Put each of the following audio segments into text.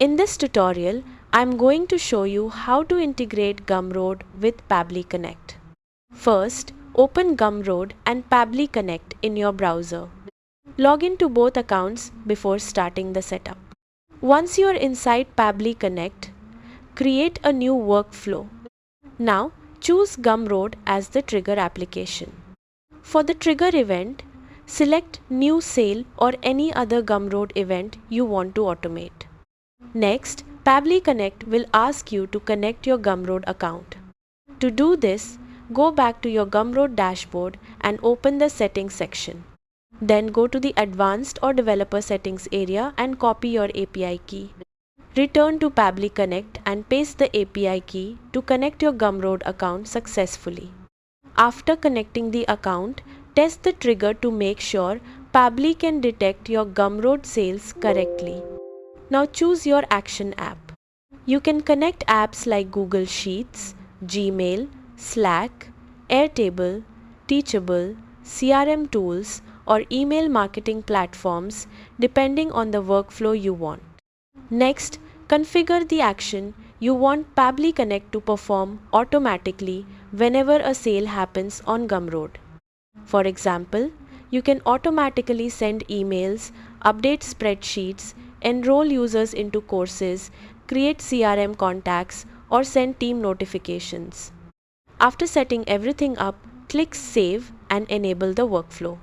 In this tutorial, I'm going to show you how to integrate Gumroad with Pabbly Connect. First, open Gumroad and Pabbly Connect in your browser. Log into both accounts before starting the setup. Once you're inside Pabbly Connect, create a new workflow. Now, choose Gumroad as the trigger application. For the trigger event, select New Sale or any other Gumroad event you want to automate. Next, Pabbly Connect will ask you to connect your Gumroad account. To do this, go back to your Gumroad dashboard and open the Settings section. Then go to the Advanced or Developer Settings area and copy your API key. Return to Pabbly Connect and paste the API key to connect your Gumroad account successfully. After connecting the account, test the trigger to make sure Pabbly can detect your Gumroad sales correctly. Now choose your action app. You can connect apps like Google Sheets, Gmail, Slack, Airtable, Teachable, CRM tools, or email marketing platforms depending on the workflow you want. Next, configure the action you want Pabbly Connect to perform automatically whenever a sale happens on Gumroad. For example, you can automatically send emails, update spreadsheets, enroll users into courses, create CRM contacts, or send team notifications. After setting everything up, click Save and enable the workflow.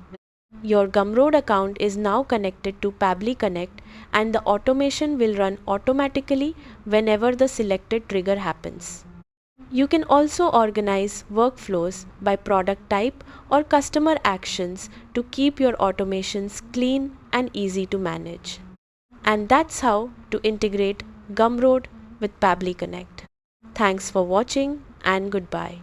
Your Gumroad account is now connected to Pabbly Connect and the automation will run automatically whenever the selected trigger happens. You can also organize workflows by product type or customer actions to keep your automations clean and easy to manage. And that's how to integrate Gumroad with Pabbly Connect. Thanks for watching and goodbye.